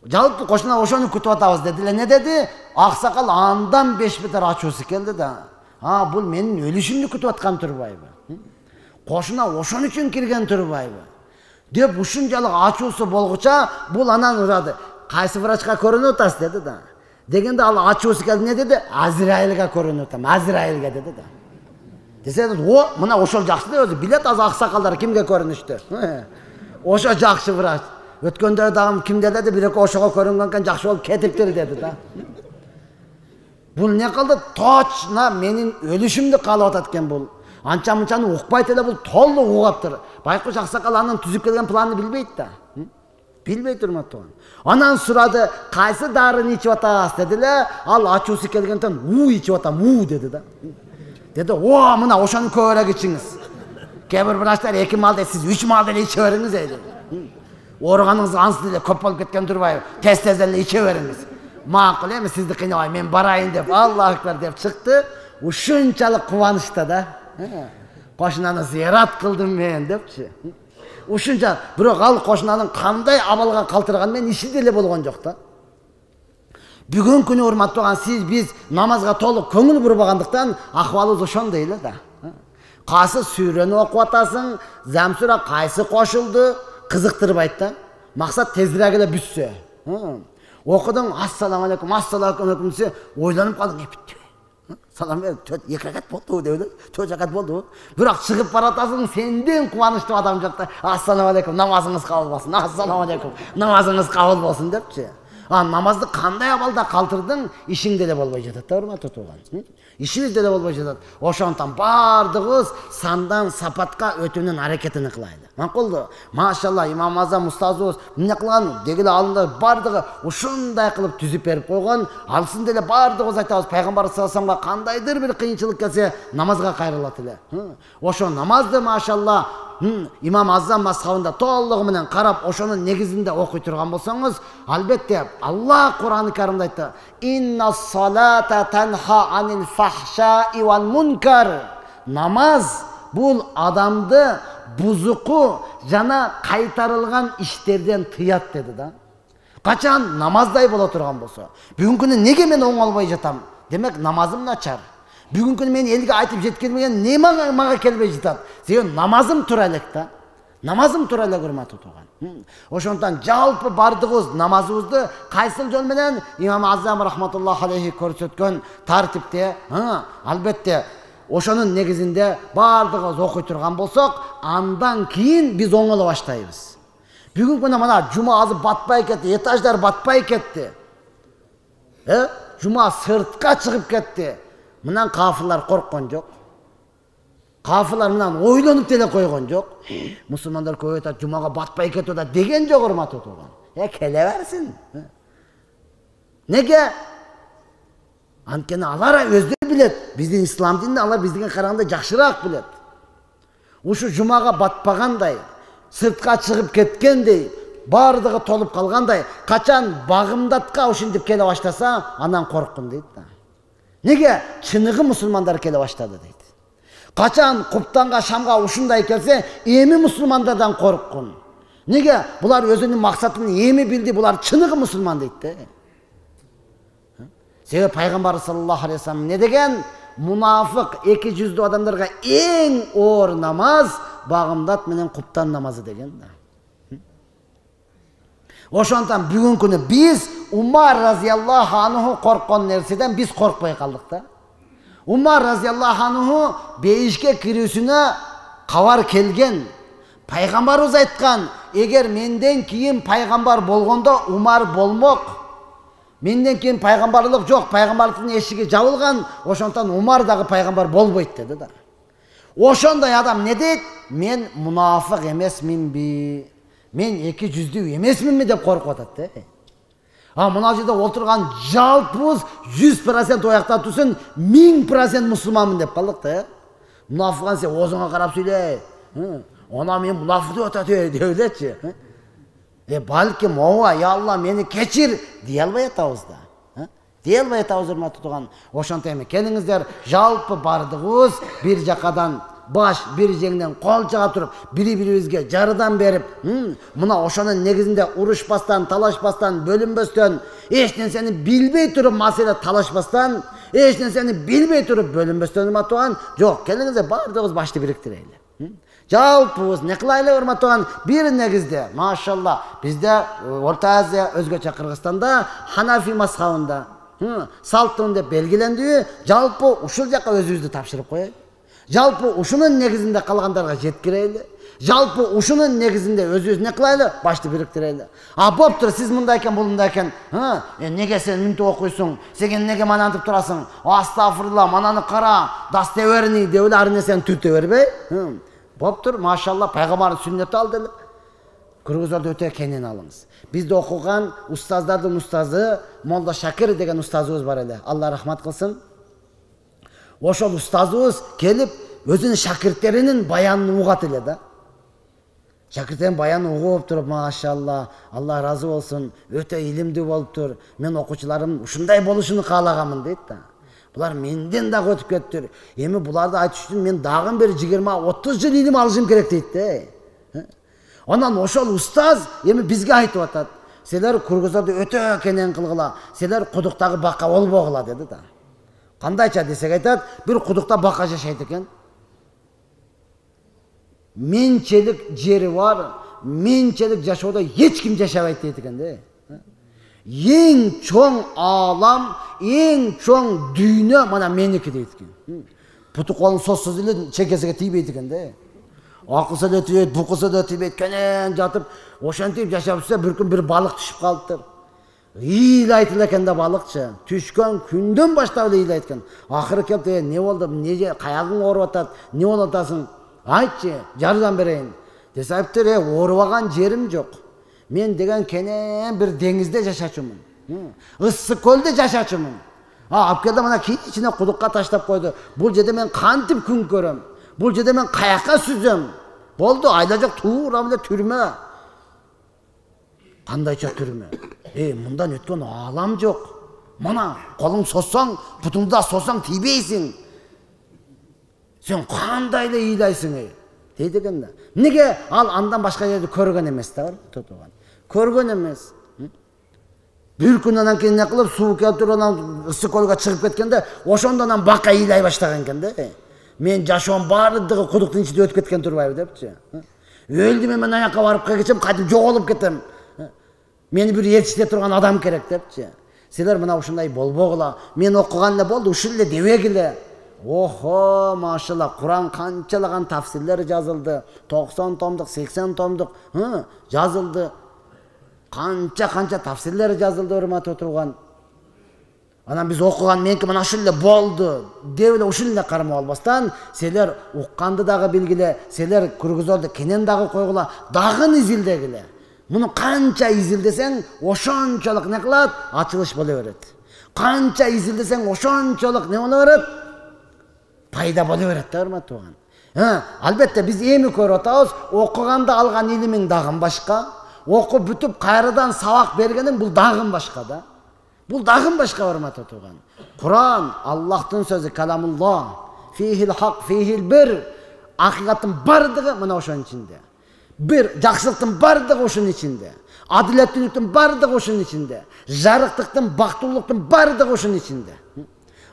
Жалпы кошуна ошону күтүп атабыз деди эле. Не деди? Аксакал андан 5 метр ачуусу келди да. Бул менин өлүшүмдү күтүп аткан турбайбы? Кошуна ошон үчүн кирген турбайбы? Деп ушунчалык ачуусу болгуча бул анан урады. Кайсы врачка көрүнүп атасыз деди да. Дегенде ал ачуусу келди, не деди? Азраилге көрүнүп атам, Азраилге деди да. Десе, мына ошол жакшы да, өзү билет аз аксакалдар кимге көрүнүштү. Ошо жакшы врач. Өткөндө дагы кимде деди, бирок ошого көрүнгөн жакшы болуп кетиптир деди да. Бул не кылды? Точно менин өлүшүмдү каалап атат экен бул. Анча-мынчаны укпайт эле, бул толук угаптыр. Байкуш аксакал анын түзүп келген планын билбейт да. Билбейт урматтуу. Анан сурады, кайсы дарыны ичип атасыз деди эле. Ал ачуусу келгенден ичип атам, деди да. Деди, мына ошону көбүрөөк ичиңиз. Кээ бир врачтар 2 маалда, сиз 3 маалда эле иче бериңиз деди. Ооруганыңыз ансыз эле көп болуп кеткен турбайбы? Тез эле иче бериңиз. Макул эми, сизди кыйнабай, мен барайын деп, Аллах акбар деп чыкты. Ушунчалык кубанычта да. Кошунаны зыярат кылдым мен депчи. Ушунча, бирок ал кошунанын кандай абалга калтырган мен иши деле болгон жок да. Бүгүн күнү урматтуу сиз биз намазга толук көңүл бурбагандыктан акыбалыбыз ошондой эле да. Кайсы сүрөнү окуп атасың, Замсура кайсы кошулду, кызыктырбайт да. Максат тезирээк эле бүтсө. Окудуң, ассаламу алейкум, ассаламу алейкум десе, ойланып калдың, бүттү. Салам берип, 2 ракат болду деп эле, 4 ракат болду. Бирок чыгып баратасың, сенден кубанычтуу адам жок да. Ассаламу алейкум, намазыңыз кабыл болсун. Ассаламу алейкум, намазыңыз кабыл болсун депчи. Намазды кандай абалда калтырдың, ишиң деле болбой жатат да, урматтуу тууган. Ишибиз деле болбой жатат. Ошондон бардыгыбыз сандан сапатка өтүүнүн аракетин кылайлы. Макулду? Машалла, Имам Азам устазыбыз эмне кылган? Дегеле алындар бардыгы ушундай кылып түзүп берип койгон. Алсын деле бардыгыбыз айтабыз, пайгамбар саллаллаху алейхи ва салламга кандайдыр бир кыйынчылык келсе, намазга кайрылат эле. Ошо намазды машалла Имам Азам мазхабында толугу менен карап, ошонун негизинде окуй турган болсоңуз, албетте Аллах Кур'ан-ы Каримде айтты: «Инна-ссалата танха анил фахшаи вал мункар». Намаз бул адамды бузуку жана кайтарылган иштерден тыят деди да. Качан намаздай боло турган болсо, бүгүнкү күнү неге мен оңолбой жатам? Демек намазым начар. Бүгүнкү күнү мен элге айтып жеткирмеген не мага келбей жатат? Себеби намазым тура элек да. Намазым тура эле, урматтуу тууган. Ошондон жалпы бардыгыбыз намазыбызды кайсыл жол менен Имам Азам рахматуллахи алейхи көрсөткөн тартипте, албетте ошонун негизинде бардыгыбыз окуй турган болсок, андан кийин биз оңоло баштайбыз. Бүгүнкү күнү мына жума азыр батпай кетти, этаждар батпай кетти. Жума сыртка чыгып кетти. Мынан кафырлар корккон жок. Кафырлар мынан ойлонуп деле койгон жок. Мусулмандар көп айтат, жумага батпай кетип атат деген жок, урматтуу тууган. Келе берсин. Неге? Анткени алар өздөрү билет. Биздин ислам дининде алар биздиге караганда жакшыраак билет. Ушу жумага батпагандай, сыртка чыгып кеткендей, бардыгы толуп калгандай, качан багымдатка ушинтип келе баштаса, анан корккун дейт да. Неге? Чыныгы мусулмандар келе баштады дейт. Качан Куптанга, Шамга ушундай келсе, эми мусулмандардан корккун. Неге? Булар өзүнүн максатын эми билди, булар чыныгы мусулман дейт да. Себеби пайгамбар саллаллаху алейхи ва саллям не деген? Мунафык, эки жүздүү адамдарга эң оор намаз багымдат менен Куптан намазы деген да. Ошондон бүгүнкү күнү биз Умар разияллаху анху корккон нерседен биз коркпой калдык да. Умар разияллаху анху бейишке кирүүсүнө кабар келген. Пайгамбарыбыз айткан, эгер менден кийин пайгамбар болгондо Умар болмок. Менден кийин пайгамбарлык жок, пайгамбарлыктын эшиги жабылган, ошондон Умар дагы пайгамбар болбойт деди да. Ошондой адам не дейт? Мен мунафык эмесминби? Мен эки жүздүү эмесминби деп коркуп атат да. Мына жерде отурган жалпыбыз 100% оякта турсун, 1000% мусулманмын деп калдык да. Мунафыган сен өзүңө карап сүйлө. Она мен мунафык деп атат деп элечи. Балким ооба, я Алла мени кечир дей албай атабыз да. Дей албай атабыз, урматтуу тууган. Ошондой эми келиңиздер жалпы бардыгыбыз бир жакадан baş bir жеңден кол чыга туруп бири-бирибизге жардам берип, мына ошонун негизинде урушпастан, талашпастан, бөлүнбөстөн, эч нерсени билбей туруп маселе талашпастан, эч нерсени билбей туруп бөлүнбөстөн урматтаган, жок, келиңиздер баардыгыбыз башты бириктирели. Жалпыбыз не кылайлы урматтаган бир негизде, машалла, бизде Орта Азия, өзгөчө Кыргызстанда Ханафи мазхабында салттын деп белгиленди, жалпы ушул жака өзүбүздү тапшырып коелу. Жалпы ушунун негизинде калгандарга жеткирели. Жалпы ушунун негизинде өзүбүз не кылайлы? Башты бириктирели. А боптур, сиз мындай экен, бул мындай экен. Неге сен мүнтүп окуйсуң? Сен неге манантып турасың? Астагфирулла, мананы кара, дастеверни деп эле ар нерсени түртө бербей? Боптур, машалла, пайгамбардын сүннөтү ал деле. Кыргыздарда өтө кенен алыңыз. Бизде окуган устаздардын устазы Молда Шакир деген устазыбыз бар эле. Алла рахмат кылсын. Ошол устазыбыз келип өзүнүн шакирттеринин баянын угат эле да. Шакирттерин баянын угуп туруп, машалла, Алла разы болсун, өтө илимдүү болуптур. Мен окуучуларым ушундай болушун каалаганмын дейт да. Булар менден дагы өтүп кеттир. Эми буларды айтыш үчүн мен дагы бир 20-30 жыл илим алышым керек дейт да. Ondan ошол устаз эми бизге айтып атат. Силер кыргыздарды өтө кенен кылгыла. Силер кудуктагы бакка болбогула деди да. Кандайча десек айтат, бир кудукта бакка жашайт экен. Менчелик жери бар, менчелик жашоодо эч ким жашабайт дейт экен да. Эң чоң алам, эң чоң дүйнө мана меники дейт экен. Путу колун созсоз эле чекесиге тийбейт экен да. Акылса да тийбейт, букуса да тийбейт, кенен жатып, ошентип жашап жүрсө бир күн бир балык түшүп калыптыр. Ыйлайт экен да балыкчы. Түшкөн күндөн баштап эле ыйлайт экен. Акыры келип, "Не болду? Эмне каягың ооруп атат? Не болуп атасың? Айтчы, жардам берейин." Десе айтыптыр, "Оорубаган жерим жок. Мен деген кенен бир деңизде жашачумун. Ысык көлдө жашачумун. Алып келди мына кичине кудукка таштап койду. Бул жерде мен кантип күн көрөм? Бул жерде мен каяка сүзөм? Болду, айла жок, туура эле түрмө." Кандайча түрмө? Мындан өткөн алам жок. Мана колуң созсоң, бутуңду да созсоң тийбейсиң. Сен кандай эле ыйлайсың? Дейт экен да. Неге ал андан башка жерди көргөн эмес да, тотоган. Көргөн эмес. Бир күн анан кийин не кылып, суу келип туруп анан ысык көлгө чыгып кеткенде, ошондон анан бакка ыйлай баштаган экен да. Мен жашоом баардыгы кудуктун ичинде өтүп кеткен турбайбы депчи. Өлдүм, мен аяка барып кетем, кайтып жоголуп кетем. Мени бир ээрчите турган адам керек депчи. Силер мына ушундай болбогула. Мен окуган эле болду, ушул эле дебегиле. Охо, машалла, Куран канчалаган тафсирлер жазылды. 90 томдук, 80 томдук жазылды. Канча тафсирлер жазылды, урматтуу турган. Анан биз окуган менки мына ушул эле болду деп эле ушул эле кармап албастан, силер укканды дагы билгиле, силер кыргыздарды кенен дагы койгула, дагы изилдегиле. Муну канча изилдесең, ошончолук не кылат? Ачылыш боло берет. Канча изилдесең, ошончолук не боло берет? Пайда боло берет да, урматтуу туган. Албетте биз эми көрүп атабыз, окуганда алган илимиң дагы башка, окуп бүтүп кайрадан сабак бергениң бул дагы башка да. Бул дагы башка, урматтуу туган. Куран Аллахтын сөзү, каламулла. Фихил хак, фихил бир. Акыйкаттын бардыгы мына ошонун ичинде. Бир жакшылыктын бардыгы ошонун ичинде. Адилеттүүлүктүн бардыгы ошонун ичинде. Жарыктыктын, бактылуулуктун бардыгы ошонун ичинде.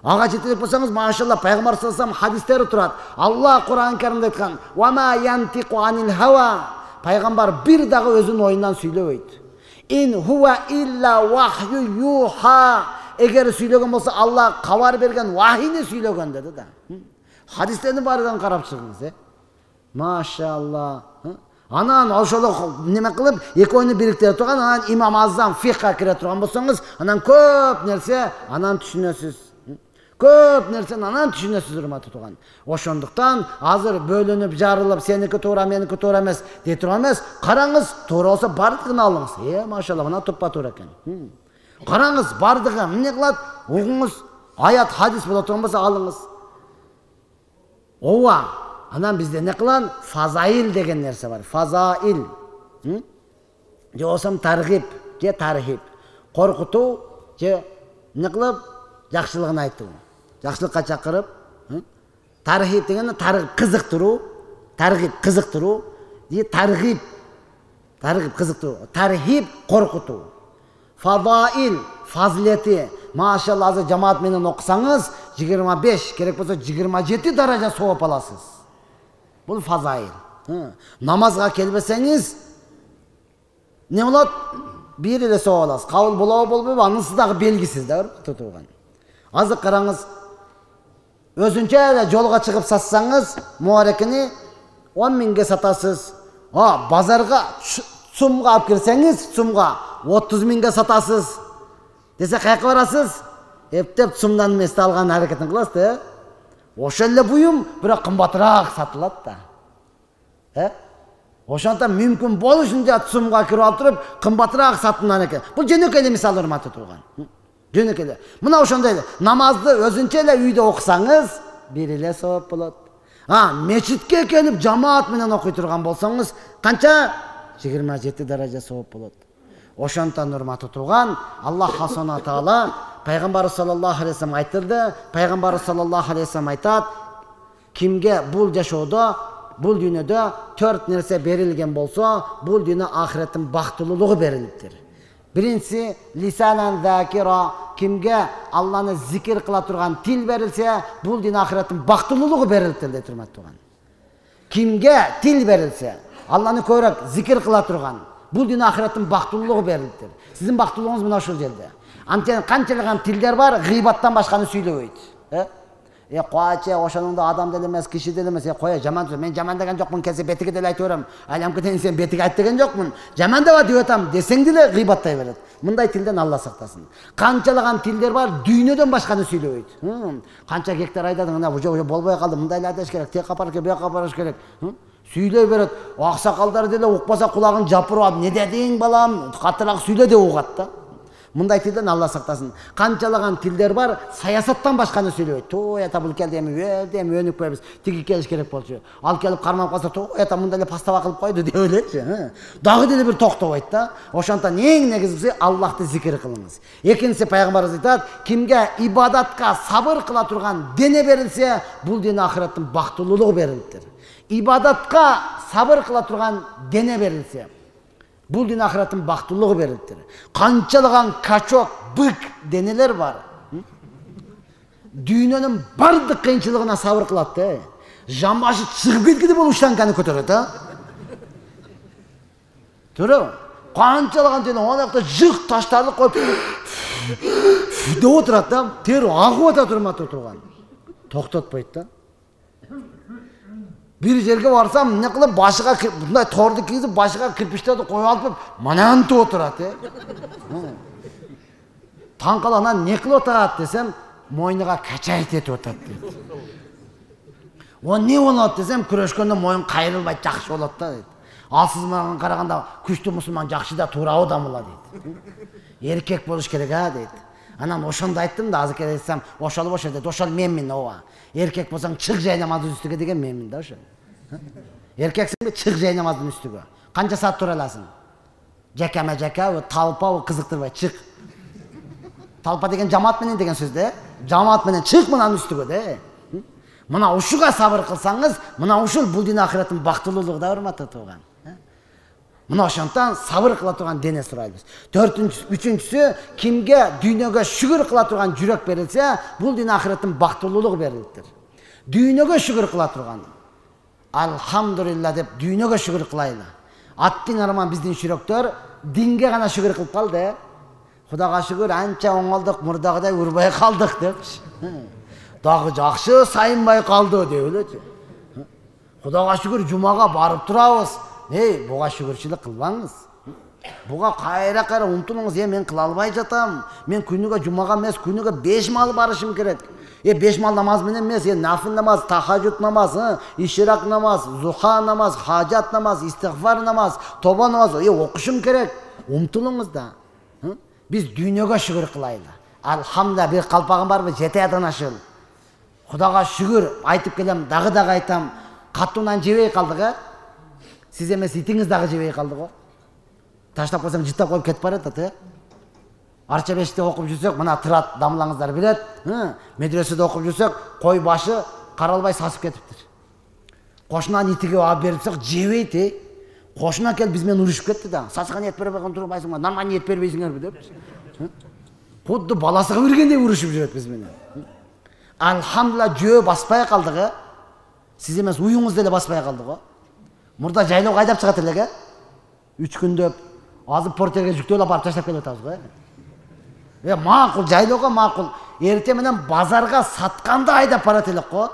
Ага жетелеп болсоңуз, машалла, пайгамбар саллаллаху алейхи хадистери турат. Аллах Куран Каримде айткан: "Ва ма янтиқу анил хава." Пайгамбар бир дагы өзүнүн оюнан сүйлөбөйт. "Ин хуа илля вахю юха." Эгер сүйлөгөн болсо, Алла кабар берген вахийни сүйлөгөн деди да. Хадистердин баарынан карап чыгыңыз, Машалла. Анан ошол неме кылып, экөөнү бириктире турган, анан Имам Азам фикха кире турган болсоңуз, анан көп нерсе анан түшүнөсүз. Көп нерсени анан түшүнөсүз, урматтуу туган. Ошондуктан азыр бөлүнүп, жарылып, сеники туура, меники туура эмес дей турган эмес. Караңыз, туура болсо бардыгын алыңыз. Машалла, мына тупа туура экен. Караңыз, бардыгы эмне кылат? Угуңуз, аят, хадис боло турган болсо алыңыз. Ооба. Анан бизде не кылан? Фазаил деген нерсе бар. Фазаил. Же осом таргиб, же тархиб. Коркутуу, же не кылып? Жакшылыгын айтуу. Жакшылыкка чакырып, Tarhib degeni kızıktırуу, kızıktırуу, tarhib kızıktırуу, tarhib korkutuu. Fadail, fazileti, maşallah azı cemaat menen okusanız 25, gerek bolsa 27 daraja sowap alasız. Бұл фазаил. Намазға келбесеңіз, не болады? Bir ile sowap alасыз. Кабыл болобу болбойбу, анысы дагы белгисиз да, тутулган. Азыр караңыз, өзүнчө эле жолго чыгып сатсаңыз, муарекени 10 миңге сатасыз. Базарга сумга алып кирсеңиз, сумга 30 миңге сатасыз. Десе каяка барасыз? Эптеп сумдан эмес алган аракетин кыласыз да. Ошол эле буюм, бирок кымбатыраак сатылат да. Ошондон мүмкүн болушунча сумга кирип алып туруп, кымбатыраак сатылган экен. Бул жөнөкөй эле мисал урматтуу турган. Жөнөкөй эле. Мына ошондой эле. Намазды өзүнчө эле үйдө окусаңыз, бир эле сowap болот. Мечитке келип жамаат менен окуй турган болсоңуз, канча? 27 даража сowap болот. Ошондон урматтуу турган, Аллах Субхана Таала Пайгамбар саллаллаху алейхи вассалам айтырды. Пайгамбар саллаллаху алейхи вассалам айтат: кимге бул жашоодо, бул дүйнөдө 4 нерсе берилген болсо, бул дүйнө ахиреттин бактылуулугу берилиптир. Биринчиси лисанан закира, кимге Алланы зикир кыла турган тил берилсе, бул дүйнө ахиреттин бактылуулугу берилиптир деп турган. Кимге тил берилсе, Алланы көбүрөөк зикир кыла турган, бул дүйнө ахиреттин бактылуулугу берилиптир. Сиздин бактылуулугуңуз мына ушул жерде. Анткени канчалаган тилдер бар, гыйбаттан башканы сүйлөбөйт. Койчу, ошоның да адам деле эмес, киши деле эмес. Кое, жаман сөз. Мен жаман деген жокмун, кесе бетиге деле айтып берем. Айламкыдан сен бетиге айт деген жокмун. Жаман деп деп атам десең деле гыйбаттай берет. Мындай тилден Алла сактасын. Канчалаган тилдер бар, дүйнөдөн башканы сүйлөбөйт. Канча гектар айдадың, мына уже болбой калды, мындай айдаш керек, тек капарыш керек, бияк капарыш керек. Сүйлөй берет. Аксакалдар деле укпаса кулагын жапырып алып, не дедиң балам? Катыраак сүйлө деп угат да. Мындай тилден Алла сактасын. Канчалаган тилдер бар, саясаттан башканы сүйлөбөйт. Той ата бул келди, эми өнүк койбуз. Тиги келиш керек болчу. Ал келип кармап калса, той ата мындай эле пастава кылып койду деп элечи. Дагы деле бир токтобойт да. Ошондон эң негизгиси Аллахты зикир кылыңыз. Экинчиси пайгамбарыбыз айтат, кимге ибадатка сабыр кыла турган дене берилсе, бул дүйнө ахиреттин бактылуулугу берилиптир. Ибадатка сабыр кыла турган дене берилсе, бул дүйнө ахиреттин бактылуулугу берилиптир. Канчалаган качок, бык денелер бар. Дүйнөнүн бардык кыйынчылыгына сабыр кылат да. Жамбашы чыгып кеткиде болуп штанканы көтөрөт да. Тура. Канчалаган дене онакта жык таштарды коюп деп отурат да. Тер агып ата турмат турган. Токтотпойт да. Bir жерге барсам, не кылып башыга мындай торду кийип, башыга кирпичтерди коюп алып, манантып отурат. Таңкаланан не кылып атат десем, мойнуга качайт этип атат дейт. Не болот десем, күрөшкөндө мойун кайрылбайт, жакшы болот да дейт. Ал сиз мага караганда күчтүү мусулман жакшы да туурабы дамыла дейт. Эркек болуш керек дейт. Анан ошондо айттым да, азыр келсем, ошол дейт. Ошол менмин ооба. Эркек болсаң чык жай намаздын үстүгө деген менмин да ошо. Эркексиң чык жай намаздын үстүгө. Канча саат тура аласың? Жакама жака, талпа кызыктырбай чык. Талпа деген жамаат менен деген сөз да. Жамаат менен чык мынан үстүгө да. Мына ушуга сабыр кылсаңыз, мына ушул бул дүйнө ахиреттин бактылуулугу да урматтуу турган. Мына ошондон сабыр кыла турган дене сурайбыз. Үчүнчүсү, кимге дүйнөгө шүгүр кыла турган жүрөк берилсе, бул дүйнө ахиреттин бактылуулугу берилиптир. Дүйнөгө шүгүр кыла турган. Алхамдулилла деп дүйнөгө шүгүр кылайлы. Аттың арман биздин жүрөктөр динге гана шүгүр кылып калды. Кудайга шүгүр, анча оңолдук, мурдагыдай урбай калдык депчи. Дагы жакшы сайынбай калды деп элечи. Кудайга шүгүр, жумага барып турабыз. Буга шүгүрчүлүк кылбаңыз. Буга кайра умтулуңуз. Мен кыла албай жатам. Мен күнүгө жумага эмес, күнүгө 5 мал барышым керек. 5 мал намаз менен эмес, нафил намаз, тахажжуд намаз, ишрак намаз, зуха намаз, хажат намаз, истигфар намаз, тоба намаз окушум керек. Умтулуңуз да. Биз дүйнөгө шүгүр кылайлы. Алхамда бир калпагым барбы, жетеядан ашыл. Кудайга шүгүр айтып келем, дагы айтам. Каттуунан жебей калдык, Сиз эмес итиңиз дагы жебей калды го. Таштап койсоң жыттап коюп кетип барат, Арча беште окуп жүрсөк, мына тырат дамлаңыздар билет. Медреседе окуп жүрсөк, кой башы каралбай сасып кетиптир. Кошунан итиге алып берипсек жебейт. Кошуна келип биз менен урушуп кетти да. Сасыган эт бербей турбайсыңбы? Нормально эт бербейсиңерби деп. Кудду баласыга бергендей урушуп жүрөт биз менен. Алхамдулилlah жөө баспай калдык. Сиз эмес уюңуз деле баспай калды го. Мурда жайлоого айдап чыгат элек, 3 күндөп азып портерге жүктөлүп барып таштап келип атабыз го. Макул, жайлоого макул. Эрте менен базарга сатканда айдап барат элек го.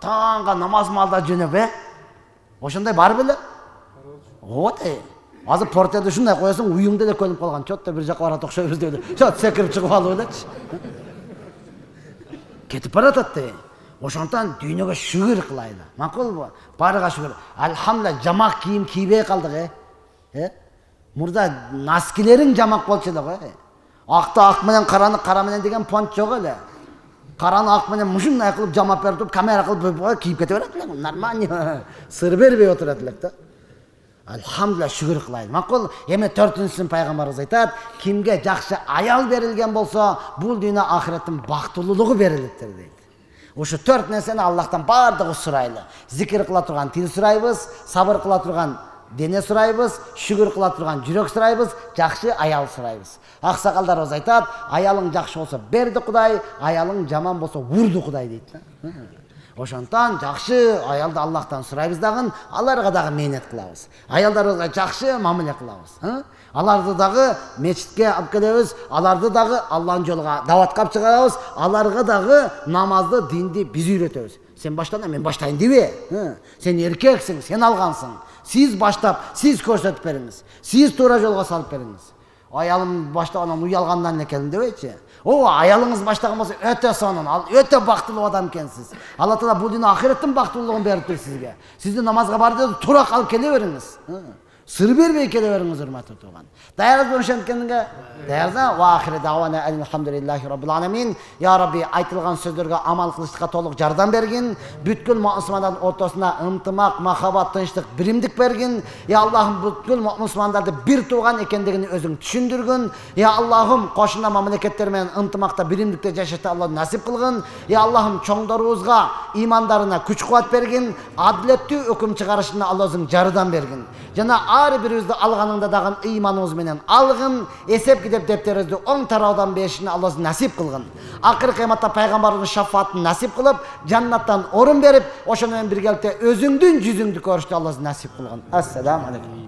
Тааңга намаз малда жөнөп, ошондой бар беле? Вот. Азыр портерде ушундай коесуң, уюң деле көнүп калган. Чотто бир жака барат окшойбуз деп. Чот секирип чыгып алып элечи. Кетип баратат. Ошондон дүйнөгө шүгүр кылайлы. Макулбу? Барыга шүгүр. Алхамдулилlah жамак кийим кийбей калдык, Мурда наскилериң жамак болчу эле, Акты ак менен караны кара менен деген понт жок эле. Караны ак менен мушундай кылып жамап берип, камера кылып кийип кете берет эле. Нормально. Сыр бербей отурат элек да. Алхамдулилlah шүгүр кылайлы. Макул, эми 4-сүн пайгамбарыбыз айтат, кимге жакшы аял берилген болсо, бул дүйнө ахиреттин бактылуулугу берилиптир дейт. Ошо 4 нерсени Аллахтан бардыгы сурайлы. Зикир кыла турган тил сурайбыз, сабыр кыла турган дене сурайбыз, шүгүр кыла турган жүрөк сурайбыз, жакшы аял сурайбыз. Аксакалдарыбыз айтат, аялың жакшы болсо берди Кудай, аялың жаман болсо урду Кудай дейт. Ошондон жакшы аялды Аллахтан сурайбыз дагы, аларга дагы мээнет кылабыз. Аялдарыбызга жакшы мамиле кылабыз. Аларды дагы мечитке алып келебиз, аларды дагы Аллахтын жолуна даватка алып чыгарабыз, аларга дагы намазды, динди биз үйрөтөбүз. Сен баштана, мен баштайын дебе. Сен эркексиң, сен алгансың. Сиз баштап, сиз көрсөтүп бериңиз. Сиз туура жолго салып бериңиз. Аялым баштагандан уялгандан экенин дебейчи. Аялыңыз баштаган болсо өтө сонун, ал өтө бактылуу адам экенсиз. Алла Таала бул дүйнө ахиреттин бактылуулугун бериптир сизге. Сизди намазга барды, туура калып келе бериңиз. Сыр бербей келе бериңиз, урматтуу тууган. Даярбыз ошенткенге? Даярда ва ахири давана алхамдулиллахи раббил аламин. Я Рабби, айтылган сөздөргө амал кылыштыкка толук жардам бергин. Бүткүл мусулмандардын ортосуна ынтымак, махаббат, тынчтык, биримдик бергин. Я Аллахым, бүткүл мусулмандарды бир тууган экендигин өзүң түшүндүргүн. Я Аллахым, кошуна мамлекеттер менен ынтымакта, биримдикте жашашты Алла насип кылгын. Я Аллахым, чоңдорубузга имандарына күч-кубат бергин. Адилеттүү өкүм чыгарышына Алла өзүң жардам бергин. Жана ар бирибизди алганыңда дагы ыйманыбыз менен алгын, эсеп китеп дептерибизди оң тараудан беришин Алла насип кылгын. Акыркы кыяматта пайгамбарыбыздын шафаатын насип кылып, жаннаттан орун берип, ошону менен биргеликте өзүңдүн жүзүңдү көрүштү Алла насип кылгын. Ассаламу алейкум.